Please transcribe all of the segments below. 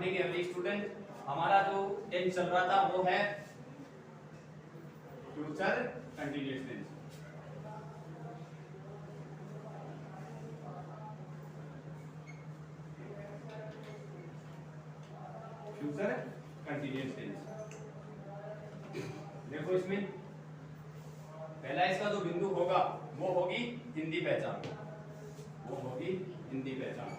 Every student, हमारा जो tense चल रहा था वो है future continuous tense. Future continuous tense. देखो इसमें पहला इसका जो बिंदु होगा वो होगी हिंदी पहचान, वो होगी हिंदी पहचान।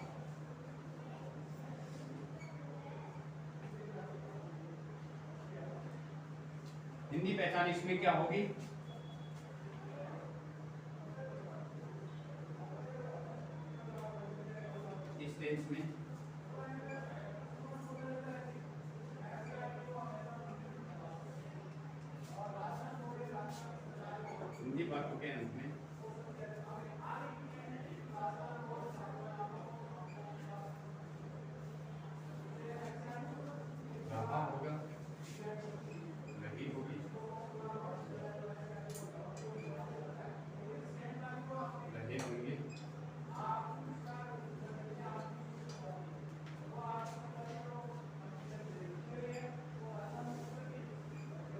हिंदी पहचान इसमें क्या होगी? इस टेंस में हिंदी बात के अंत में रहा होगा, रही होगी, रहे होंगे,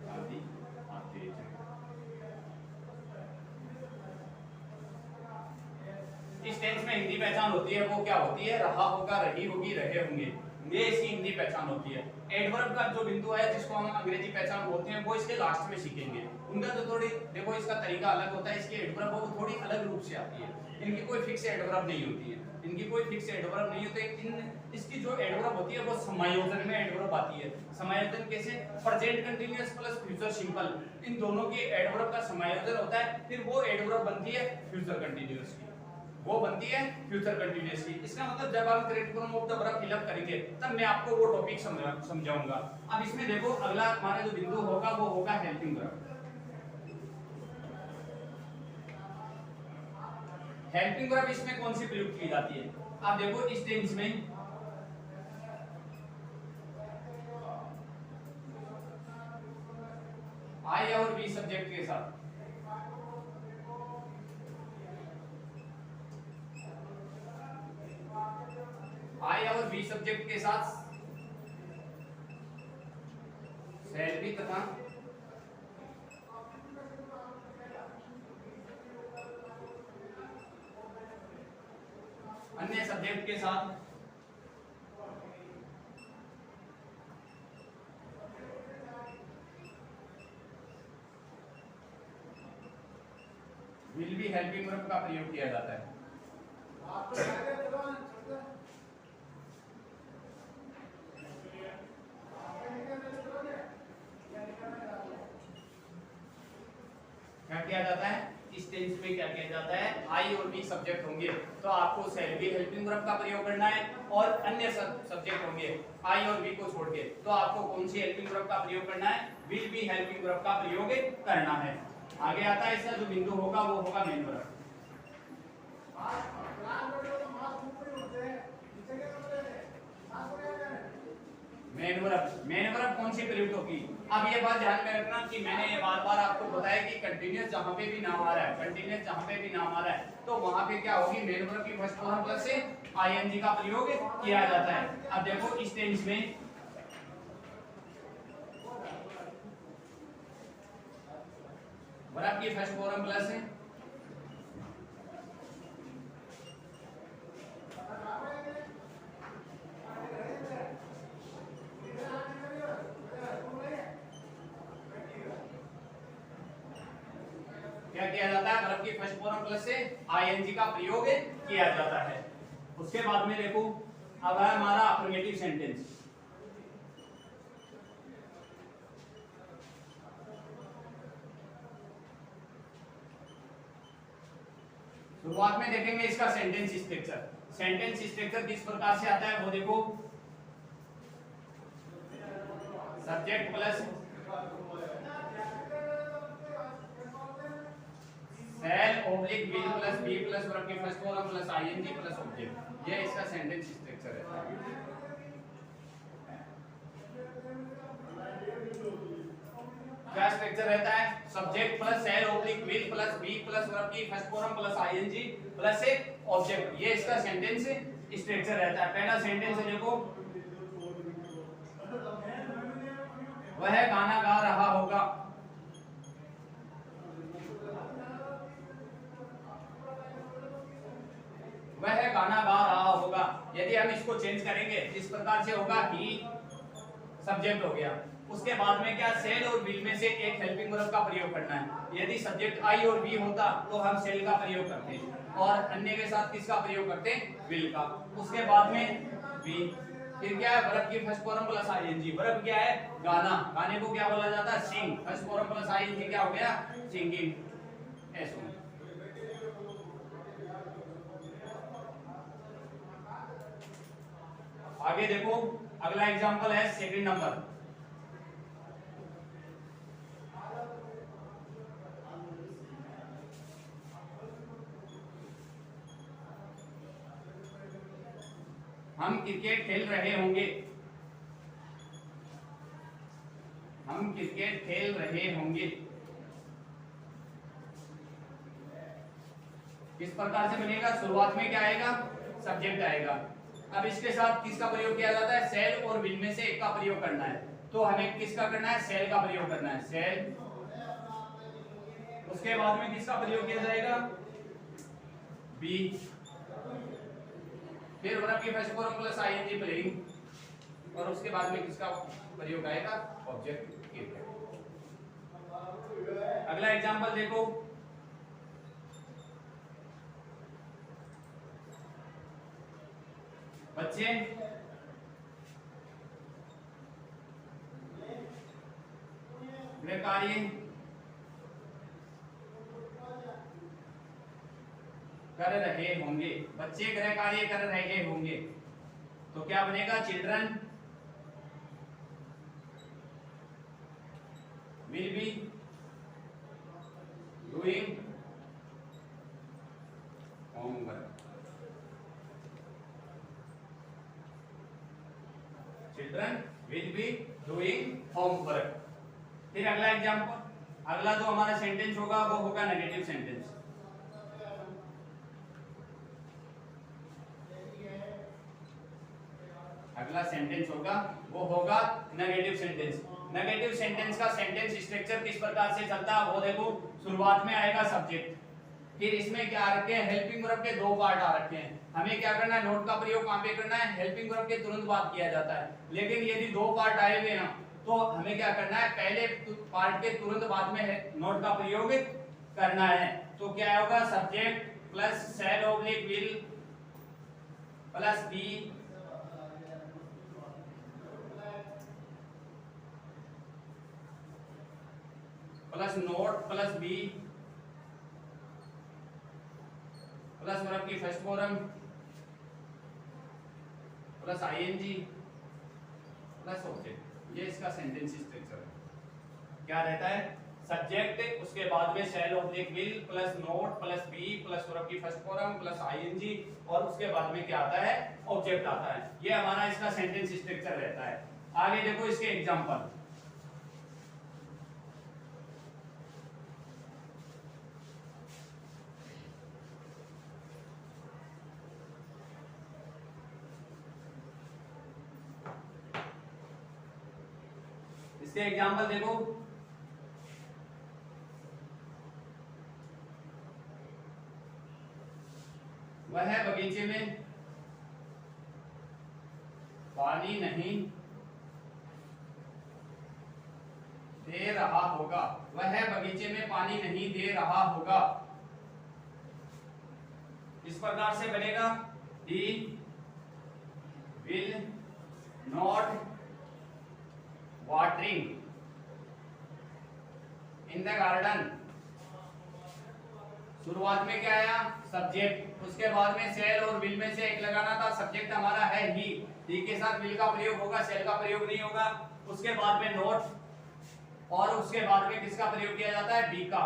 आदि आते हैं। इस टेंस में हिंदी पहचान होती है वो क्या होती है? रहा होगा, रही होगी, रहे होंगे, ये इसकी हिंदी पहचान होती है। एडवर्ब का जो बिंदु है जिसको हम अंग्रेजी पहचान बोलते हैं वो इसके लास्ट में सीखेंगे। उनका तो थोड़ी देखो इसका तरीका अलग होता है, इसकी एडवर्ब वो थोड़ी अलग रूप से आती है, इनकी कोई फिक्स एडवर्ब नहीं होती है, इनकी कोई फिक्स एडवर्ब नहीं होती इन इसकी जो एडवर्ब होती है वो समायोजन में एडवर्ब आती है। समायोजन कैसे? Present continuous plus future simple, इन दोनों की एडवर्ब का समायोजन होता है, फिर वो एडवर्ब बनती है फ्यूचर कंटीन्यूअस की, वो बनती है फ्यूचर कंटीन्यूअस की। इसका मतलब जब हम correct form of the verb fill up करेंगे तब मैं आपको वो टॉपिक समझाऊंगा। अब इसमें देखो अगला हमारा जो बिंदु होगा वो होगा हेल्पिंग वर्ब। हेल्पिंग वर्ब इसमें कौन सी प्रयुक्त की जाती है? आप देखो इस टेंस में आई और बी सब्जेक्ट के साथ आई और बी सब्जेक्ट के साथ शैल भी तथा अन्य सब्जेक्ट के साथ विल बी हेल्पिंग वर्ब का प्रयोग किया जाता है। क्या किया जाता है इस टेंस में? क्या किया जाता है? आई और बी सब्जेक्ट होंगे तो आपको शैल बी हेल्पिंग वर्ब का प्रयोग करना है, और अन्य सब्जेक्ट होंगे आई और बी को छोड़ के तो आपको कौन सी हेल्पिंग वर्ब का प्रयोग करना है? विल बी हेल्पिंग वर्ब का प्रयोग करना है। आगे आता है इसका जो बिंदु होगा वो होगा मेन वर्ब। मेन वर्ब कौन सी प्रयुक्त होगी? अब ये बात ध्यान में रखना कि मैंने ये बार-बार आपको बताया कि कंटीन्यूअस जहां पे भी नाम आ रहा है, कंटीन्यूअस जहां पे भी नाम आ रहा है तो वहां पे क्या होगी? मेन वर्ब की फर्स्ट फॉर्म प्लस से आईएनजी का प्रयोग किया जाता है। अब देखो इस टेंस में वर्ब की फर्स्ट फॉर्म प्लस है क्या किया जाता है? वर्ब की फर्स्ट फॉर्म प्लस से आईएनजी का प्रयोग किया जाता है। उसके बाद में देखो अब है हमारा अफर्मेटिव सेंटेंस। शुरुआत में देखेंगे इसका सेंटेंस स्ट्रक्चर। सेंटेंस स्ट्रक्चर किस प्रकार से आता है वो देखो, subject plus shall oblique will plus be plus verb की first form plus ING plus object, ये इसका सेंटेंस स्ट्रक्चर है। क्या स्ट्रक्चर रहता है? Subject plus shall oblique will plus be plus verb की first form plus ING plus एक object, ये इसका सेंटेंस स्ट्रक्चर रहता है। पहला सेंटेंस है देखो, वह गाना गा रहा होगा। वह गाना गा रहा होगा। यदि हम इसको चेंज करेंगे इस प्रकार से होगा ही सब्जेक्ट हो गया। उसके बाद में क्या सेल और विल में से एक हेल्पिंग वर्ब का प्रयोग करना है। यदि सब्जेक्ट आई और वी होता तो हम सेल का प्रयोग करते और अन्य के साथ किसका प्रयोग करते, विल का। उसके बाद में वी, फिर क्या है वर्ब की first form plus ING. Verb क्या है, गाना, गाने को क्या बोला जाता है, sing. First form plus ING क्या हो गया, सिंगिंग। ऐसा आगे देखो, अगला एग्जांपल है सेकंड नंबर। हम क्रिकेट खेल रहे होंगे। हम क्रिकेट खेल रहे होंगे। किस प्रकार से बनेगा, शुरुआत में क्या आएगा, सब्जेक्ट आएगा। अब इसके साथ किसका प्रयोग किया जाता है, सेल और विल में से एक का प्रयोग करना है। तो हमें किसका करना है, सेल का प्रयोग करना है, सेल। उसके बाद में किसका प्रयोग किया जाएगा, बी। फिर वर्ब की first form plus ING playing, और उसके बाद में किसका प्रयोग आएगा, ऑब्जेक्ट क्रिकेट। अगला एग्जांपल देखो, बच्चे गृह कार्य कर रहे होंगे। बच्चे गृह कार्य कर रहे होंगे तो क्या बनेगा, children will be doing homework. Children will be doing homework. फिर अगला एग्जांपल, अगला जो हमारा सेंटेंस होगा वो होगा नेगेटिव सेंटेंस। अगला सेंटेंस होगा वो होगा नेगेटिव सेंटेंस। नेगेटिव सेंटेंस का सेंटेंस स्ट्रक्चर किस प्रकार से चलता है वो देखो, शुरुआत में आएगा सब्जेक्ट, फिर इसमें क्या रखे हैं, हेल्पिंग वर्ब के दो पार्ट आ रखे हैं। हमें क्या करना है, नोट का प्रयोग कहां पे करना है, हेल्पिंग वर्ब के तुरंत बाद किया जाता है। लेकिन यदि दो पार्ट आए हुए हैं तो हमें क्या करना है, पहले पार्ट के तुरंत बाद में नोट का प्रयोग करना है। तो क्या होगा, subject plus shall oblique will plus be plus not plus be plus verb की first form plus ING plus object. ये इसका सेंटेंस स्ट्रक्चर है। क्या रहता है, सब्जेक्ट, उसके बाद में subject will plus not plus be plus verb की फर्स्ट फॉर्म प्लस आईएनजी, और उसके बाद में क्या आता है, ऑब्जेक्ट आता है। ये हमारा इसका सेंटेंस स्ट्रक्चर रहता है। आगे देखो इसके एग्जांपल, इसके एग्जांपल देखो, वह बगीचे में पानी नहीं दे रहा होगा। वह बगीचे में पानी नहीं दे रहा होगा। इस प्रकार से बनेगा, he will not watering in the garden। शुरुआत में क्या आया, सब्जेक्ट, उसके बाद में सेल और विल में से एक लगाना था। सब्जेक्ट हमारा है ही के साथ विल का प्रयोग होगा, सेल का प्रयोग नहीं होगा। उसके बाद में नोट, और उसके बाद में किसका प्रयोग किया जाता है, बी का।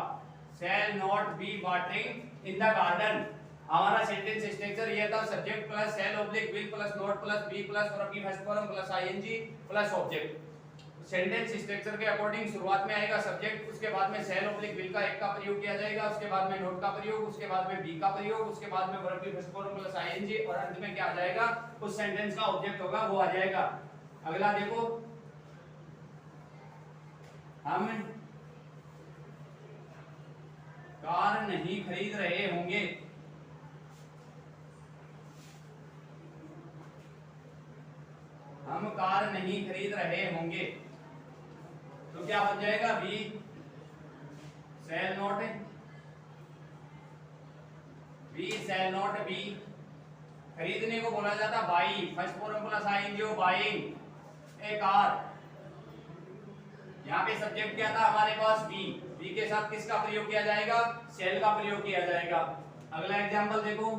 Shall not be watering in the garden. हमारा सेंटेंस स्ट्रक्चर ये था, subject plus shall oblique will plus not plus be plus verb की first form plus ING plus object. Sentence structure के अकॉर्डिंग शुरुआत में आएगा सब्जेक्ट, उसके बाद में सेल ऑब्लिक विल का एक का प्रयोग किया जाएगा, उसके बाद में नोट का प्रयोग, उसके बाद में बी का प्रयोग, उसके बाद में वर्ब की फर्स्ट फॉर्म प्लस आईएनजी, और अंत में क्या आ जाएगा, उस सेंटेंस का ऑब्जेक्ट होगा वो आ जाएगा। अगला देखो, हम कार नहीं खरीद रहे होंगे। हम कार नहीं खरीद रहे होंगे। तो क्या बन जाएगा? Be shall not, be shall not be. खरीदने को बोला जाता buy, first form plus ING buying a car. यहाँ पे सब्जेक्ट क्या था हमारे पास? बी। बी के साथ किसका प्रयोग किया जाएगा? शैल का प्रयोग किया जाएगा। अगला एग्जांपल देखो,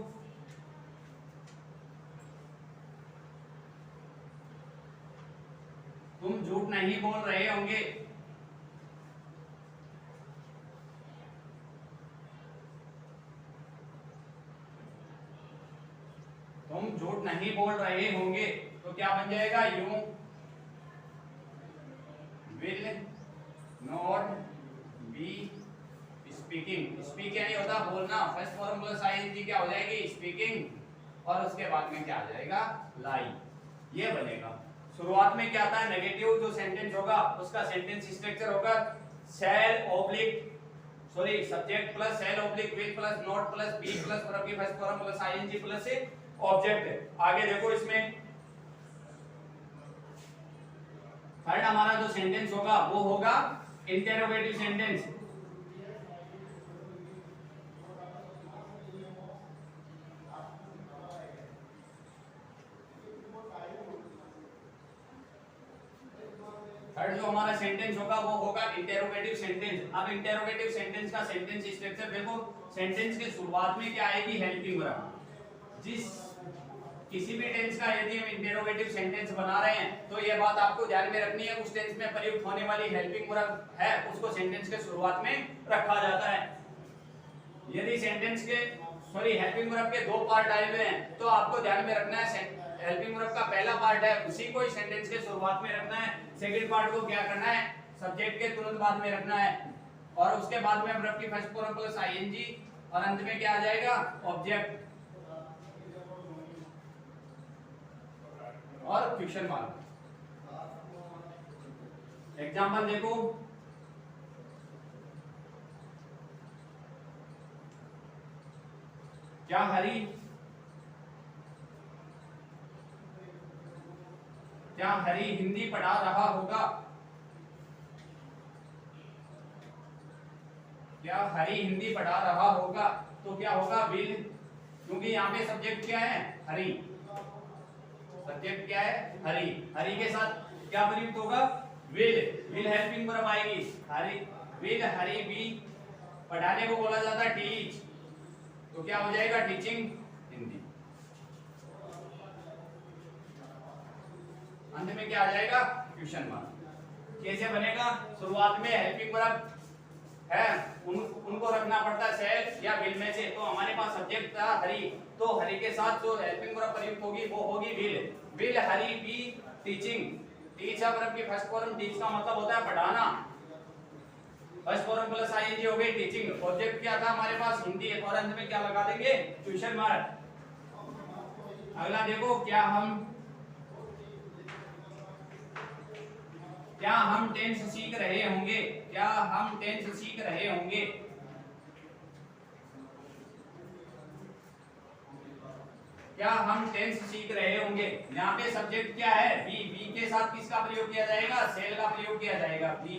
तुम झूठ नहीं बोल रहे होंगे। तुम झूठ नहीं बोल रहे होंगे। तो क्या बन जाएगा? You will not be speaking. Speak यानी होता बोलना, फर्स्ट फॉर्म प्लस आईएनजी क्या हो जाएगी? स्पीकिंग। और उसके बाद में क्या आ जाएगा? लाई। ये बनेगा। शुरुआत में क्या आता है? नेगेटिव जो सेंटेंस होगा उसका सेंटेंस स्ट्रक्चर होगा shall oblique sorry subject plus shall oblique will plus not plus be plus verb की first form plus ING plus object. आगे देखो, इसमें थर्ड हमारा जो सेंटेंस होगा वो होगा इंटेरोगेटिव सेंटेंस। थर्ड जो हमारा सेंटेंस होगा वो होगा इंटेरोगेटिव सेंटेंस। अब इंटेरोगेटिव सेंटेंस का सेंटेंस स्ट्रक्चर देखो। सेंटेंस के शुरुआत में क्या आएगी? Helping verb. जिस किसी भी टेंस का यदि हम इंटेरोगेटिव सेंटेंस बना रहे हैं तो यह बात आपको ध्यान में रखनी है, उस टेंस में प्रयुक्त होने वाली हेल्पिंग वर्ब है उसको सेंटेंस के शुरुआत में रखा जाता है। यदि सेंटेंस के हेल्पिंग वर्ब के दो पार्ट आए हुए हैं तो आपको ध्यान में रखना है हेल्पिंग वर्ब का पहला पार्ट है उसी को ही सेंटेंस के शुरुआत में रखना है। सेकंड पार्ट को क्या करना है? सब्जेक्ट के तुरंत बाद में रखना है। और उसके बाद में वर्ब की फर्स्ट फॉर्म प्लस आईएनजी और अंत में क्या आ जाएगा? ऑब्जेक्ट और क्वेश्चन मार्क। एग्जांपल देखो, क्या हरी हिंदी पढ़ा रहा होगा? क्या हरी हिंदी पढ़ा रहा होगा? तो क्या होगा? विल, क्योंकि यहाँ पे सब्जेक्ट क्या है? हरी। सब्जेक्ट क्या है? हरी। हरी के साथ क्या प्रयुक्त होगा? विल। विल हेल्पिंग वर्ब आएगी। हरी विल हरी बी। पढ़ाने को बोला जाता है टीच, तो क्या हो जाएगा? टीचिंग हिंदी। अंत में क्या आ जाएगा? Question mark. कैसे बनेगा? शुरुआत में हेल्पिंग वर्ब है उनको रखना पड़ता है शैल या विल में से। तो हमारे पास सब्जेक्ट था हरी, तो हरी के साथ जो हेल्पिंग वर्ब प्रयुक्त होगी वो होगी will. Will Hari be teaching. Teach verb की फर्स्ट फॉर्म, टीच का मतलब होता है पढ़ाना, फर्स्ट फॉर्म प्लस आईएनजी हो गई टीचिंग। ऑब्जेक्ट क्या था हमारे पास? हिंदी। और अंत में क्या लगा देंगे? Question mark. अगला देखो, क्या हम टेंस सीख रहे होंगे? क्या हम टेंस सीख रहे होंगे? क्या हम टेंस सीख रहे होंगे? यहाँ पे सब्जेक्ट क्या है? बी। बी के साथ किसका प्रयोग किया जाएगा? शैल का प्रयोग किया जाएगा, बी।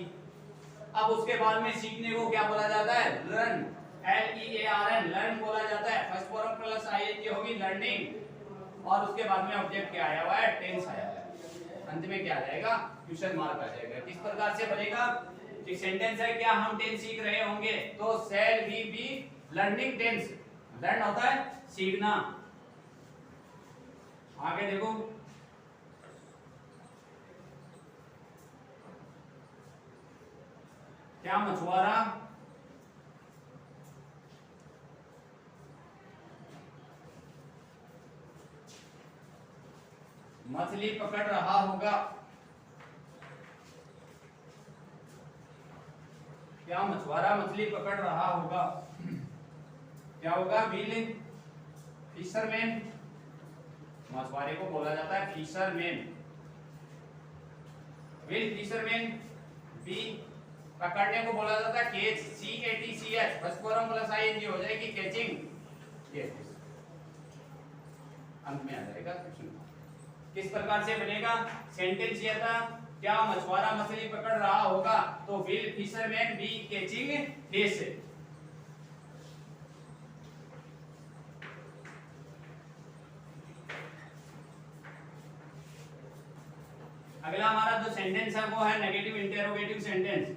अब उसके बाद में सीखने को क्या बोला जाता है? लर्न, LEARN, लर्न बोला जाता है। फर्स्ट फॉर्म प्लस आईएनजी होगी लर्निंग और उसके बाद में ऑब्जेक्ट क्या आया हुआ है? टेंस आया है। अंत में क्या आ जाएगा? क्वेश्चन मार्क आ जाएगा। किस प्रकार से बनेगा? एक सेंटेंस है, क्या हम टेंस सीख रहे होंगे, तो shall we be learning tense. Learn होता है सीखना। आगे देखो, क्या मछुआरा मछली पकड़ रहा होगा? क्या मछुआरा मछली पकड़ रहा होगा? क्या होगा? Will fisherman. मछुआरे को बोला जाता है फिशरमैन। विल फिशरमैन बी पकड़ने को बोला जाता है catch, CATCH, first form plus ING हो जाएगी कैचिंग, अंत में आ जाएगा क्वेश्चन। किस प्रकार से बनेगा सेंटेंस ये था, क्या मछुआरा मछली पकड़ रहा होगा, तो will fisherman B catching fish. अगला हमारा जो सेंटेंस है वो है negative interrogative sentence.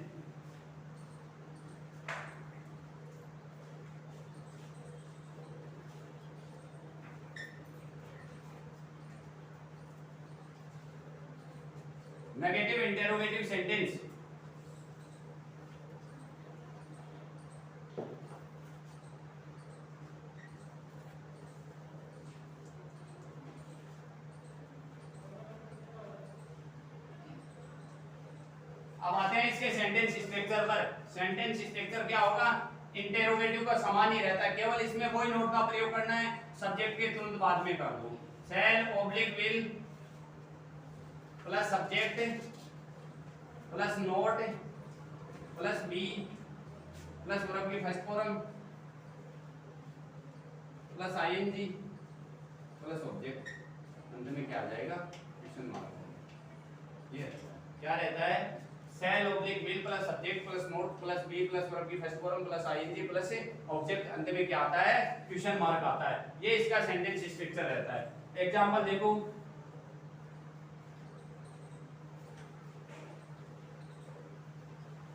Negative interrogative sentence अब आते हैं इसके सेंटेंस स्ट्रक्चर पर। सेंटेंस स्ट्रक्चर क्या होगा, इंटेरोगेटिव का समान ही रहता है, केवल इसमें वही नोट का प्रयोग करना है, सब्जेक्ट के तुरंत बाद में कर दो। Shall oblique will plus subject plus not plus be plus verb की first form plus ING plus object, अंत में क्या आ जाएगा क्वेश्चन मार्क। ये क्या रहता है, shall oblique will plus subject plus not plus be plus verb की first form plus ING plus object, अंत में क्या आता है क्वेश्चन मार्क आता है। ये इसका सेंटेंस स्ट्रक्चर रहता है। एग्जांपल देखो,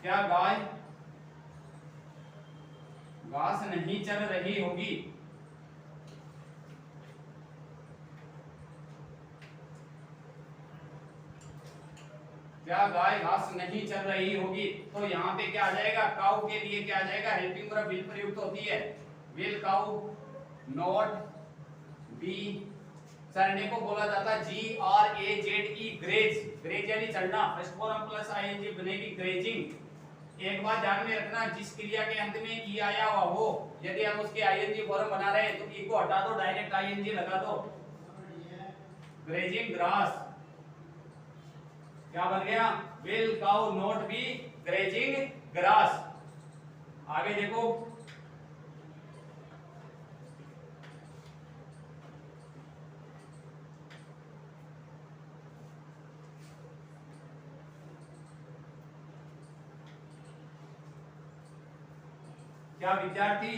क्या गाय घास नहीं चर रही होगी, क्या गाय घास नहीं चल रही होगी, तो यहाँ पे क्या आ जाएगा, काऊ के लिए क्या आ जाएगा, हेल्पिंग वर्ब विल प्रयुक्त होती है, विल काऊ नॉट बी। चरने को बोला जाता है GRAZE, ग्रेज, ग्रेज यानी चलना, फर्स्ट फॉर्म प्लस आईएनजी बनेगी ग्रेजिंग। एक बात ध्यान में रखना, जिस क्रिया के अंत में ई आया हुआ हो, यदि हम उसके आईएनजी फॉर्म बना रहे हैं तो ई को हटा दो, डायरेक्ट आईएनजी लगा दो, ग्रेजिंग ग्रास। क्या बन गया, will cow not be grazing grass. आगे देखो, क्या विद्यार्थी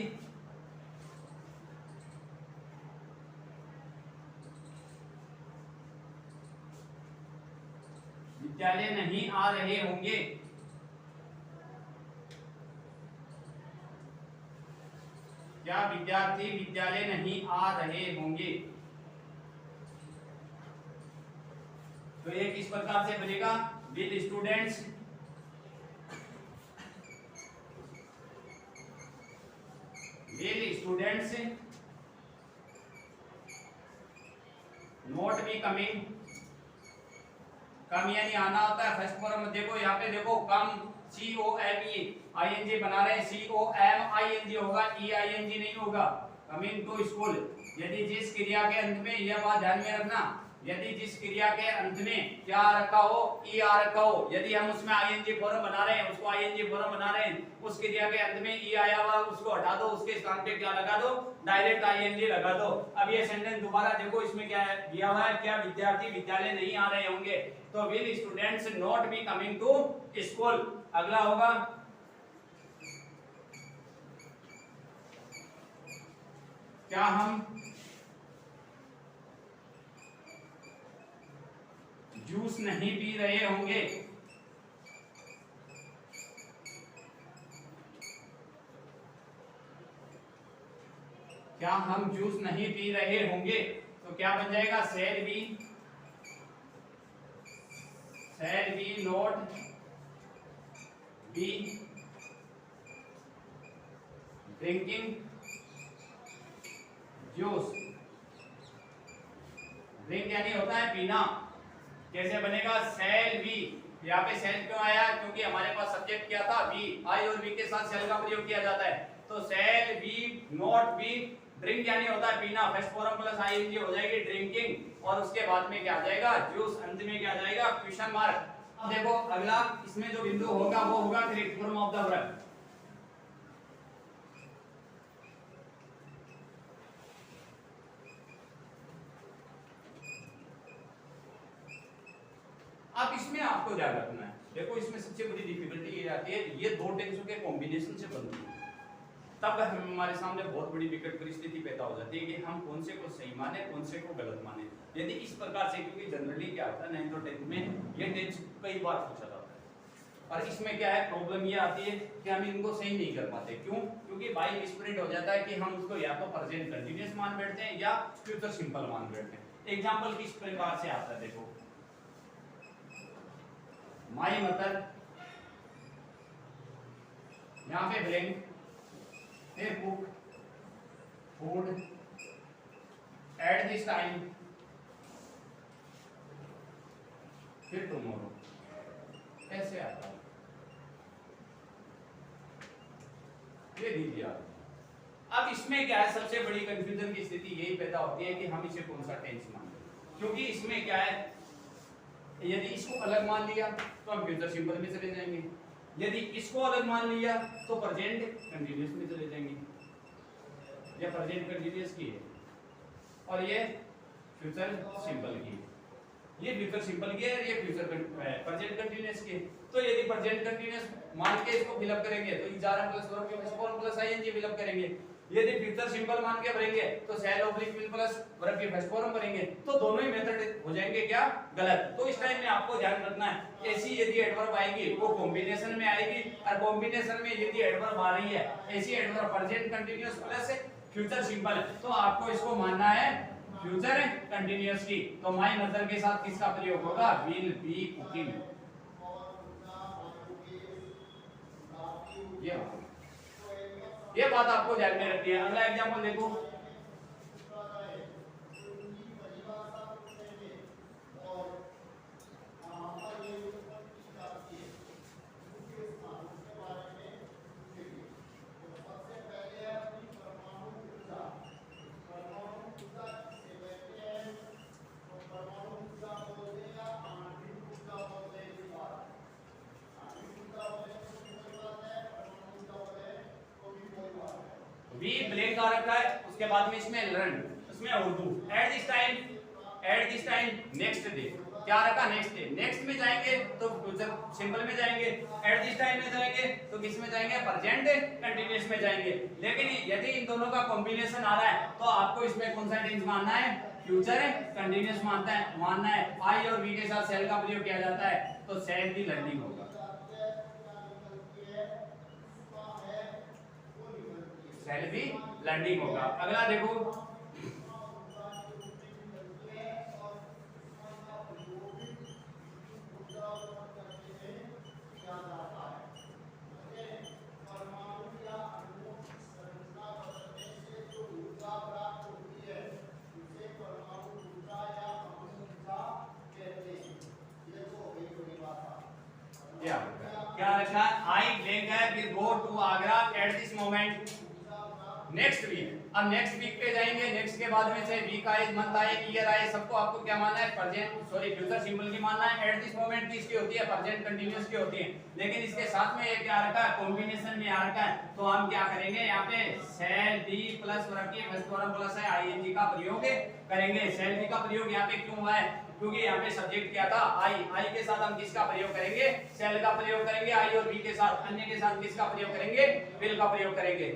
विद्यालय नहीं आ रहे होंगे, क्या विद्यार्थी विद्यालय नहीं आ रहे होंगे, तो ये किस प्रकार से बनेगा, will students not be coming. Come यानी आना होता है, फर्स्ट फॉर्म देखो, यहाँ पे देखो, कम COME ING बना रहे हैं, COMING होगा, EING नहीं होगा, कमिंग टू स्कूल। यदि जिस क्रिया के अंत में, यह बात ध्यान में रखना, यदि जिस क्रिया के अंत में क्या रखा हो, ER रखा हो, यदि हम उसमें ING फॉर्म बना रहे हैं, उसको ING फॉर्म बना रहे हैं, उस क्रिया के अंत में E आया हुआ, उसको हटा दो, उसके स्थान पे क्या लगा दो, डायरेक्ट ING लगा दो। अब ये सेंटेंस दोबारा देखो, इसमें क्या दिया हुआ है, क्या विद्यार्थी विद्यालय नहीं आ रहे होंगे, तो will students not be coming to school. अगला होगा, क्या हम जूस नहीं पी रहे होंगे, क्या हम जूस नहीं पी रहे होंगे, तो क्या बन जाएगा, shall be not be drinking juice. Drink यानी होता है पीना, कैसे बनेगा, शैल बी। यहाँ पे शैल क्यों आया, क्योंकि हमारे पास सब्जेक्ट क्या था, बी, आई और बी के साथ शैल का प्रयोग किया जाता है, तो shall be not be drink यानी होता है पीना, फर्स्ट फॉर्म प्लस आईएनजी हो जाएगी ड्रिंकिंग, और उसके बाद में क्या आ जाएगा, जूस, अंत में क्या आ जाएगा क्वेश्चन मार्क। अब देखो अगला इसमें जो बिंदु होगा वो होगा correct form of the verb. अब इसमें आपको ध्यान रखना है, देखो इसमें सबसे बड़ी डिफिकल्टी ये आती है, ये दो टेंसों के कॉम्बिनेशन से बनती है, तब हमारे सामने बहुत बड़ी विकट परिस्थिति पैदा हो जाती है कि हम कौन से को सही माने कौन से को गलत माने। यदि इस प्रकार से, क्योंकि जनरली क्या होता है 9th और 10th में ये टेंस कई बार पूछा जाता है, और इसमें क्या है प्रॉब्लम ये आती है कि हम इनको सही नहीं कर पाते। क्यों? क्योंकि बाई मिसप्रिंट हो जाता है कि हम उसको या तो प्रेजेंट कंटीन्यूअस मान बैठते हैं या फ्यूचर सिंपल मान बैठते हैं। एग्जांपल किस प्रकार से आता है देखो, माई मदर, यहाँ पे blank, they cook food at this time, फिर tomorrow, ऐसे आता है। ये दीजिए आप। अब इसमें क्या है, सबसे बड़ी कंफ्यूजन की स्थिति यही पैदा होती है कि हम इसे कौन सा टेंस माने, क्योंकि इसमें क्या है, यदि इसको अलग मान लिया तो हम फ्यूचर सिंपल में चले जाएंगे, यदि इसको अलग मान लिया तो प्रेजेंट कंटीन्यूअस में चले जाएंगे। ये प्रेजेंट कंटीन्यूअस की है और ये फ्यूचर सिंपल की है, ये फ्यूचर सिंपल की है, ये फ्यूचर प्रेजेंट कंटीन्यूअस की है। तो यदि प्रेजेंट कंटीन्यूअस मान के इसको फिल अप करेंगे तो इजारा प्लस वर्ब के form plus ING fill up करेंगे। यदि फ्यूचर सिंपल मान के भरेंगे तो सेल ऑब्लिक विल प्लस वर्ब के फर्स्ट फॉर्म भरेंगे, तो दोनों ही मेथड हो जाएंगे क्या गलत। तो इस टाइम में आपको ध्यान रखना है, ऐसी यदि एडवर्ब आएगी वो कॉम्बिनेशन में आएगी, और कॉम्बिनेशन में यदि एडवर्ब आ रही है ऐसी adverb present continuous plus future simple, तो आपको इसको मानना है फ्यूचर कंटीन्यूअस की। तो माय मदर के साथ किसका प्रयोग होगा, विल बी कुकिंग। ये बात आपको ध्यान में रखनी है। अगला एग्जांपल देखो, वी ब्लैंक आ रखा है, उसके बाद में इसमें लर्न, उसमें Urdu, at this time next day, क्या रखा नेक्स्ट डे। नेक्स्ट में जाएंगे तो फ्यूचर सिंपल में जाएंगे, एट दिस टाइम में जाएंगे तो किस में जाएंगे, प्रेजेंट कंटीन्यूअस में जाएंगे। लेकिन यदि इन दोनों का कॉम्बिनेशन आ रहा है तो आपको इसमें कौन सा टेंस मानना है, फ्यूचर कंटीन्यूअस मानना है। आई और वी के साथ सेल का प्रयोग किया जाता है तो सेल भी लर्निंग होगा, सेल भी लर्निंग होगा। अगला देखो, क्या रखा, आई ब्लैंक है, फिर go to Agra at this moment next week. अब नेक्स्ट वीक पे जाएंगे, नेक्स्ट के बाद में चाहे वीक आए, मंथ आए, ईयर आए, सबको आपको क्या मानना है, प्रेजेंट फ्यूचर सिंपल की मानना है। एट दिस मोमेंट की इसकी होती है प्रेजेंट कंटीन्यूअस की होती है, लेकिन इसके साथ में ये क्या रखा है, कॉम्बिनेशन में आ रखा है। तो हम क्या करेंगे, यहाँ पे शैल बी प्लस वर्ब के फर्स्ट फॉर्म प्लस है आईएनजी का प्रयोग करेंगे। शैल बी का प्रयोग यहाँ पे क्यों हुआ है, क्योंकि यहाँ पे सब्जेक्ट क्या था, आई के साथ हम किसका प्रयोग करेंगे, शैल का प्रयोग करेंगे। आई और बी के साथ, अन्य के साथ किसका प्रयोग करेंगे, विल का प्रयोग करेंगे।